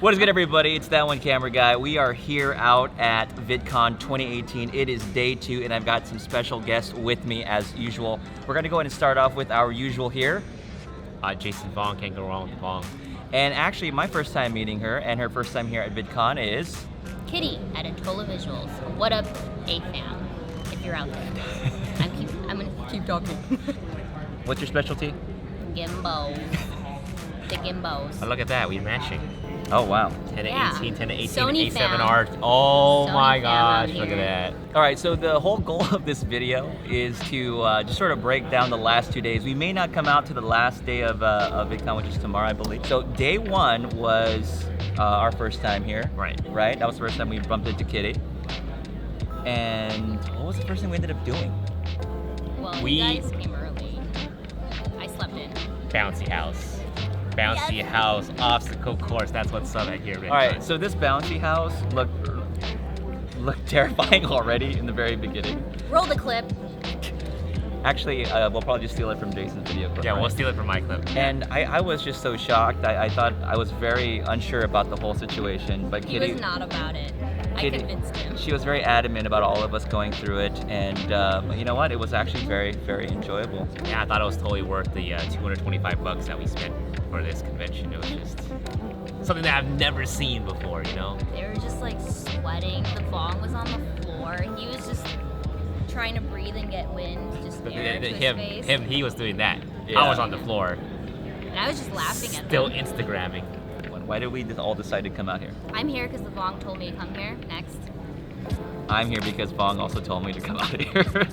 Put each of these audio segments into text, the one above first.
What is good, everybody? It's That One Camera Guy. We are here out at Vidcon 2018. It is day 2, and I've got some special guests with me as usual. We're going to go ahead and start off with our usual here. Jason Vong, can't go wrong with Vong. And actually, my first time meeting her, and her first time here at Vidcon is... Kitty at Atola Visuals. What up, A-Fam, if you're out there. I'm going to keep talking. What's your specialty? Gimbals. The gimbals. Oh, look at that, we're matching. Oh, wow. 10 to Yeah. 18, 10 to 18, Sony A7R. Oh Sony my fam gosh, out look here. at that. All right, so the whole goal of this video is to just sort of break down the last 2 days. We may not come out to the last day of VidCon, which is tomorrow, I believe. So day 1 was our first time here. Right. Right? That was the first time we bumped into Kitty. And what was the first thing we ended up doing? Well, We- you guys came early. I slept in. Bouncy house. Bouncy Yes. house, obstacle course, that's what's up at here, Rick. All right, so this bouncy house looked terrifying already in the very beginning. Roll the clip. Actually, we'll probably just steal it from Jason's video clip. Yeah, right? we'll steal it from my clip. And I was just so shocked. I thought I was very unsure about the whole situation. But He Kitty, was not about it. I Kitty- convinced him. she was very adamant about all of us going through it. And you know what? It was actually very, very enjoyable. Yeah, I thought it was totally worth the $225 that we spent for this convention. It was just something that I've never seen before, you know? They were just like sweating. The Vong was on the floor. He was just trying to breathe and get wind, just air to his face. He was doing that. Yeah. I was on the floor, And I was just laughing at still them. Instagramming. Why did we all decide to come out here? I'm here because the Vong told me to come here. Next. I'm here because Vong also told me to come out here.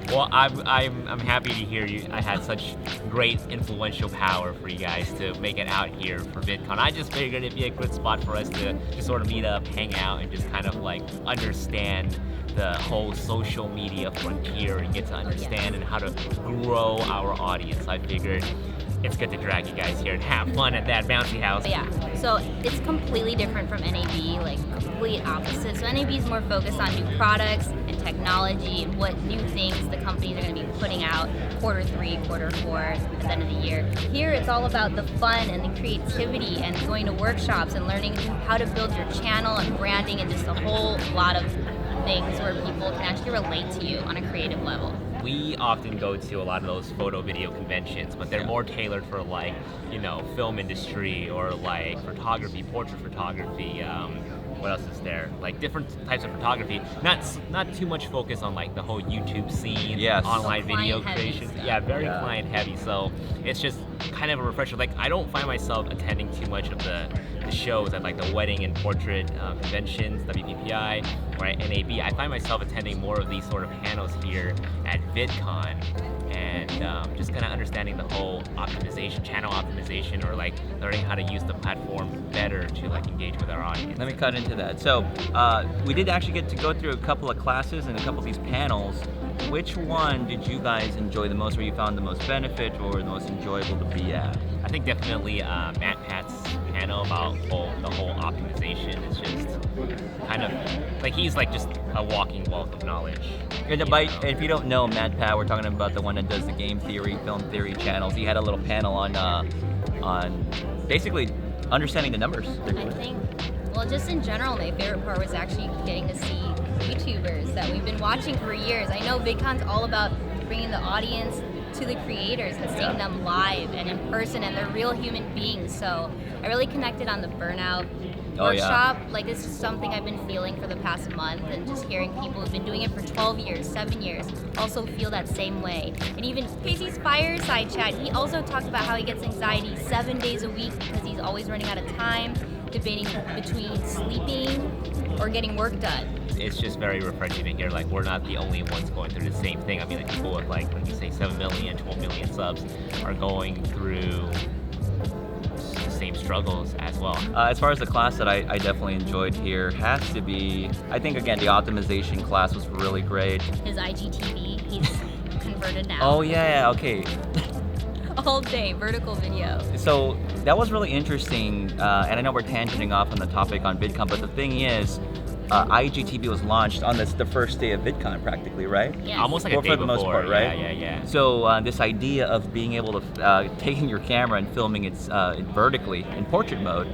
Well, I'm happy to hear you. I had such great influential power for you guys to make it out here for VidCon. I just figured it'd be a good spot for us to just sort of meet up, hang out, and just kind of like understand the whole social media frontier and get to understand and how to grow our audience. I figured it's good to drag you guys here and have fun at that bouncy house. But yeah, so it's completely different from NAB, like complete opposite. So NAB is more focused on new products and technology and what new things the companies are going to be putting out Q3, Q4, at the end of the year. Here it's all about the fun and the creativity and going to workshops and learning how to build your channel and branding and just a whole lot of things where people can actually relate to you on a creative level. We often go to a lot of those photo video conventions, but they're more tailored for like, you know, film industry or like photography, portrait photography. What else is there? Like different types of photography. Not too much focus on like the whole YouTube scene, Yes. online So video client-heavy creation. stuff. Yeah, very Yeah. client heavy. So it's just kind of a refresher. Like I don't find myself attending too much of the shows at like the wedding and portrait conventions, WPPI, or at NAB. I find myself attending more of these sort of panels here at VidCon, and just kind of understanding the whole optimization, channel optimization, or like learning how to use the platform better to like engage with our audience. Let me cut into that. So we did actually get to go through a couple of classes and a couple of these panels. Which one did you guys enjoy the most, where you found the most benefit or the most enjoyable to be at? I think definitely Matt Pat's panel about the whole optimization is just kind of like he's like just a walking wealth of knowledge. And you by, know? if you don't know Matt Pat, we're talking about the one that does the game theory, film theory channels. He had a little panel on basically understanding the numbers. I think, well, just in general, my favorite part was actually getting to see YouTubers that we've been watching for years. I know VidCon's all about bringing the audience to the creators and seeing them live and in person, and they're real human beings. So I really connected on the burnout Oh, yeah. workshop. Like, this is something I've been feeling for the past month, and just hearing people who've been doing it for 12 years, 7 years, also feel that same way. And even Casey's fireside chat, he also talked about how he gets anxiety 7 days a week because he's always running out of time, debating between sleeping or getting work done. It's just very refreshing to hear like we're not the only ones going through the same thing. I mean, like people with like when you say 7 million, 12 million subs are going through the same struggles as well. As far as the class that I definitely enjoyed here has to be, I think again the optimization class was really great. His IGTV, he's converted now. Oh yeah, okay. All day, vertical video. So that was really interesting, and I know we're tangenting off on the topic on VidCon, but the thing is, IGTV was launched on the first day of VidCon practically, right? Yes. Almost like Or a day for the most before. part, right? Yeah. So this idea of being able to taking your camera and filming it vertically in portrait mode,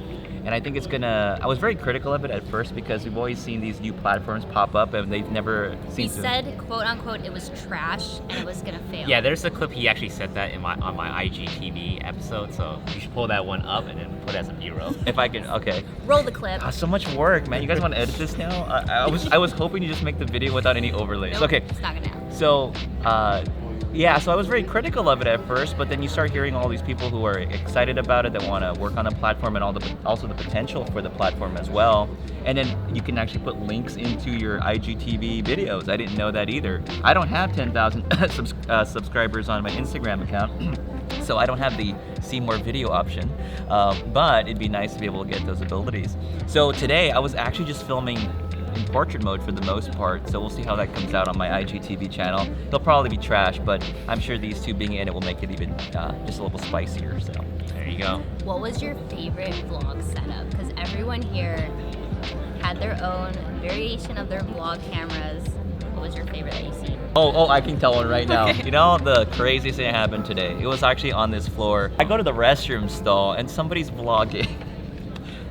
And I think it's gonna. I was very critical of it at first because we've always seen these new platforms pop up, and they've never He seemed to. said, quote unquote, it was trash and it was gonna fail. Yeah, there's a clip he actually said that on my IGTV episode, so you should pull that one up and then put it as a B-roll. If I can, okay. Roll the clip. So much work, man. You guys want to edit this now? I was hoping you just make the video without any overlays. Nope, Okay. It's not gonna happen. So, yeah, so I was very critical of it at first, but then you start hearing all these people who are excited about it, that want to work on the platform, and also the potential for the platform as well. And then you can actually put links into your IGTV videos. I didn't know that either. I don't have 10,000 subscribers on my Instagram account, so I don't have the see more video option, but it'd be nice to be able to get those abilities. So today I was actually just filming in portrait mode for the most part, so we'll see how that comes out on my IGTV channel. It'll probably be trash, but I'm sure these two being in it will make it even just a little spicier. So There you go. What was your favorite vlog setup? Because everyone here had their own variation of their vlog cameras. What was your favorite that you see? Oh, I can tell one right now. Okay. You know, the craziest thing that happened today, it was actually on this floor. I go to the restroom stall and somebody's vlogging.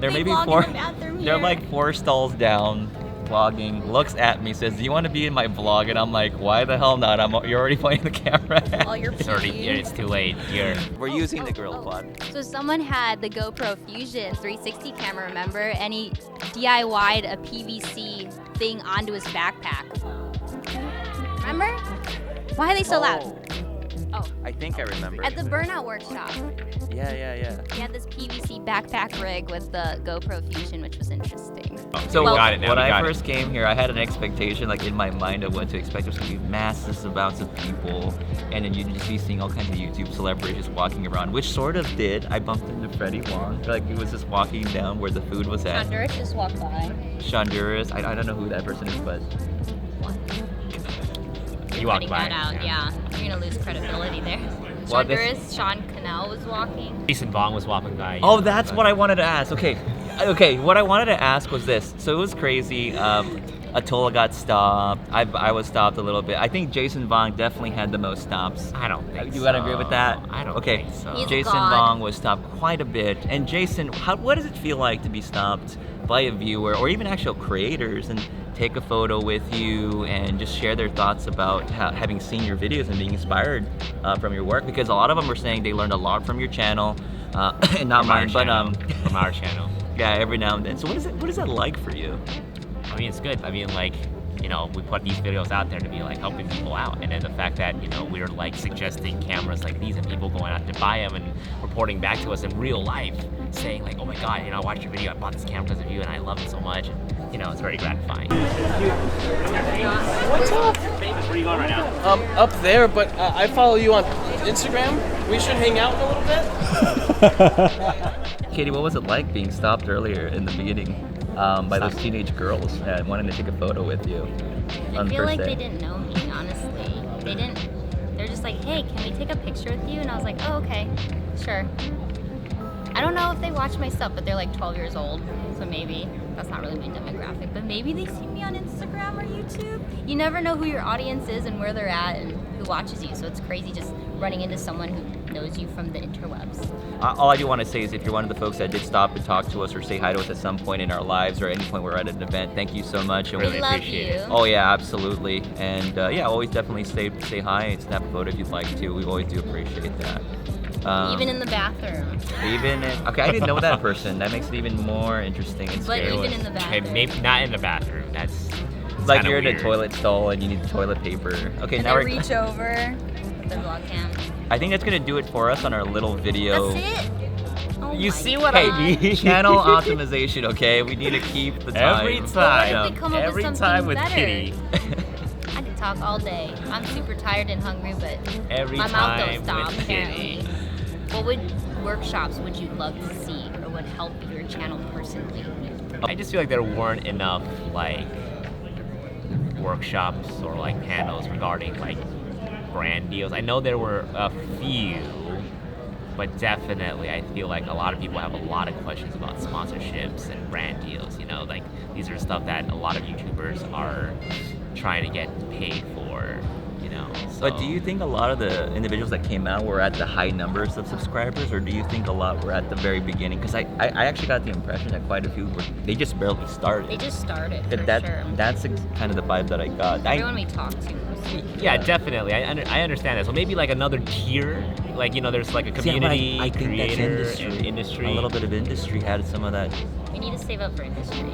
There may be vlog in four, the bathroom they're here. like 4 stalls down, vlogging, looks at me, says, "Do you want to be in my vlog?" And I'm like, "Why the hell not? You're already pointing the camera at All your It's already, yeah, it's too late. We're using the Gorilla Quad. So someone had the GoPro Fusion 360 camera, remember? And he DIY'd a PVC thing onto his backpack. Remember? Why are they so loud? Oh, I think I remember. at the Burnout Workshop. Yeah. He had this PVC backpack rig with the GoPro Fusion, which was interesting. So we got it now, when we I got it. first came here, I had an expectation, like in my mind of what to expect. There's gonna be massive amounts of people, and then you'd just be seeing all kinds of YouTube celebrities just walking around, which sort of did. I bumped into Freddie Wong, like he was just walking down where the food was at. Honduras just walked by. Honduras, I don't know who that person is, but You walked Cutting by. that out, yeah. You're gonna lose credibility there. Well, this- Honduras, Sean Cannell was walking. Jason Vong was walking by. oh, yeah, that's but- what I wanted to ask. Okay, what I wanted to ask was this. So it was crazy. Atola got stopped. I was stopped a little bit. I think Jason Vong definitely had the most stops. I don't think You so. gotta agree with that? I don't Okay. think so. He's Jason God. Vong was stopped quite a bit. And Jason, what does it feel like to be stopped by a viewer or even actual creators and take a photo with you and just share their thoughts about having seen your videos and being inspired from your work? Because a lot of them were saying they learned a lot from your channel, and not From our mine, but channel. From our channel. yeah, every now and then. So what is that like for you? I mean, it's good. I mean, like, you know, we put these videos out there to be like helping people out, and then the fact that, you know, we're like suggesting cameras like these and people going out to buy them and reporting back to us in real life, saying like, "Oh my God, you know, I watched your video, I bought this camera because of you, and I love it so much." And, you know, it's very gratifying. What's up? Where are you going right now? Up there, but I follow you on Instagram. We should hang out in a little bit. Katie, what was it like being stopped earlier in the beginning by those teenage girls wanting to take a photo with you I on the feel first like day? they didn't know me, honestly. They didn't. They're just like, "Hey, can we take a picture with you?" And I was like, "Oh, okay, sure." I don't know if they watch my stuff, but they're like 12 years old, so maybe that's not really my demographic. But maybe they see me on Instagram or YouTube. You never know who your audience is and where they're at and who watches you. So it's crazy just running into someone who knows you from the interwebs. All I do want to say is if you're one of the folks that did stop and talk to us or say hi to us at some point in our lives or at any point we're at an event, thank you so much. And Really We love appreciate you. it. Oh yeah, absolutely. And yeah, always definitely say hi and snap a photo if you'd like to. We always do appreciate that. Even in the bathroom. Okay, I didn't know that person. That makes it even more interesting and But scary. even in the Okay, bathroom. maybe not in the bathroom. That's It's like kinda you're in a weird. toilet stall and you need toilet paper. Okay, And now they we're. reach over with their vlog cam. I think that's gonna do it for us on our little video. That's it. Oh You my see what Hey, I mean? channel optimization, okay? We need to keep the time. Every But what time, if we come up with every something time with better? Kitty, I could talk all day. I'm super tired and hungry, but every my mouth time don't stop with apparently. Kitty. What workshops would you love to see or would help your channel personally? I just feel like there weren't enough like workshops or like panels regarding like brand deals. I know there were a few, but definitely I feel like a lot of people have a lot of questions about sponsorships and brand deals. You know, like these are stuff that a lot of YouTubers are trying to get paid for. you know. So. But do you think a lot of the individuals that came out were at the high numbers of subscribers, or do you think a lot were at the very beginning? Because I actually got the impression that quite a few they just barely started. They just started, for That sure. That's kind of the vibe that I got. Everyone we talked to was Yeah, definitely. I understand that. So maybe like another tier, like, you know, there's like a community, I think that's creator, industry. industry. A little bit of industry had some of that. we need to save up for industry.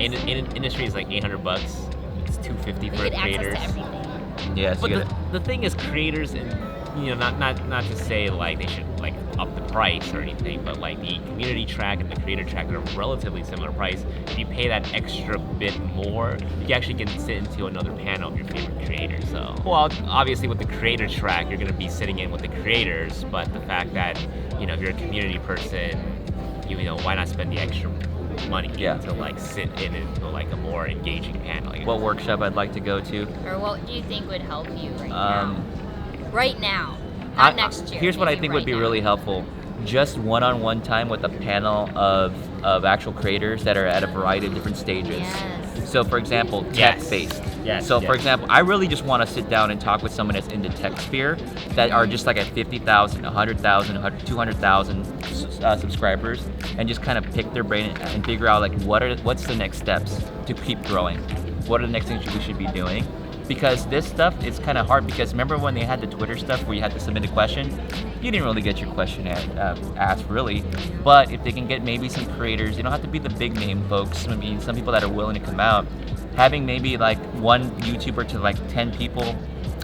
Industry is like $800. It's $250 We for get access creators. to everything. Yes, But you gotta, the thing is, creators, and you know, not to say like they should like up the price or anything, but like the community track and the creator track are relatively similar price. If you pay that extra bit more, you actually can sit into another panel of your favorite creators. So, well, obviously with the creator track, you're gonna be sitting in with the creators, but the fact that, you know, if you're a community person, you know, why not spend the extra money to like sit in into like a more engaging panel? what workshop I'd like to go to? Or what do you think would help you right now? Right now, I- not next year. Here's what I maybe think would right be now. really helpful. Just one-on-one time with a panel of actual creators that are at a variety of different stages. Yes. So for example, Yes. tech-based. Yes, So for yes. example, I really just want to sit down and talk with someone that's in the tech sphere that are just like at 50,000, 100,000, 200,000 subscribers, and just kind of pick their brain and figure out like what's the next steps to keep growing. What are the next things we should be doing? Because this stuff is kind of hard, because remember when they had the Twitter stuff where you had to submit a question? You didn't really get your question asked really, but if they can get maybe some creators, you don't have to be the big name folks, maybe some people that are willing to come out, having maybe like one YouTuber to like 10 people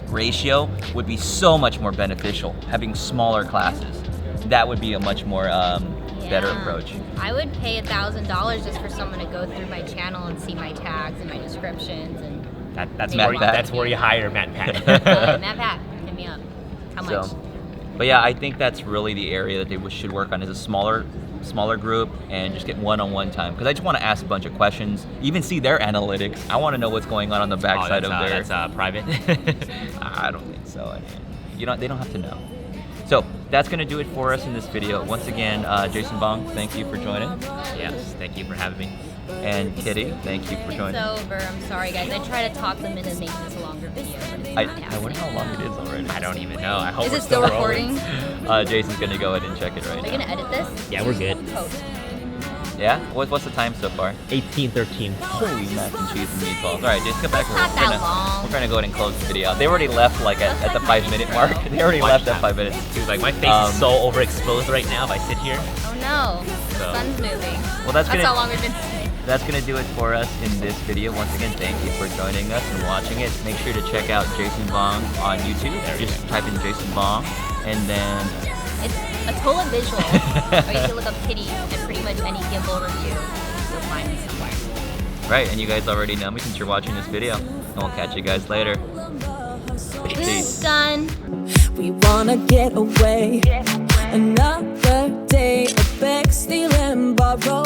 ratio would be so much more beneficial. Having smaller classes, that would be a much more better Yeah. approach. I would pay $1,000 just for someone to go through my channel and see my tags and my descriptions and. That's Matt where Pat. that's where you hire Matt Pat. Matt Pat, hit me up. How much? So, but yeah, I think that's really the area that they should work on, is a smaller group and just get one-on-one time. Because I just want to ask a bunch of questions, even see their analytics. I want to know what's going on the backside of their. That's private. I don't think so. I mean, they don't have to know. So that's gonna do it for us in this video. Once again, Jason Vong, thank you for joining, Yes, thank you for having me. and Kitty, thank you for joining. It's over. I'm sorry, guys. I try to talk them into making this a longer video, but it's not I happening. wonder how long it is already. I don't even know. I hope Is we're it still rolling. recording? Jason's gonna go ahead and check it right Are you now. gonna edit this? Yeah, we're good. Post. Yeah? What's the time so far? 18:13. Holy mac and cheese and meatballs. All right, Jason, come back. That's not that long. We're gonna go ahead and close the video. They already left like at the 5-minute mark. They already left at 5 minutes. Dude, like my face is so overexposed right now if I sit here. Oh no, the So- sun's moving. Well, that's That's gonna how long we've been sitting. That's going to do it for us in this video. Once again, thank you for joining us and watching it. Make sure to check out Jason Vong on YouTube. Just type in Jason Vong, and then It's atola visual. Or you can look up Kitty and pretty much any gimbal review. You'll find me somewhere. right, and you guys already know me since you're watching this video. And we'll catch you guys later. Peace. Done. We wanna get away. Another day of back stealing, borrow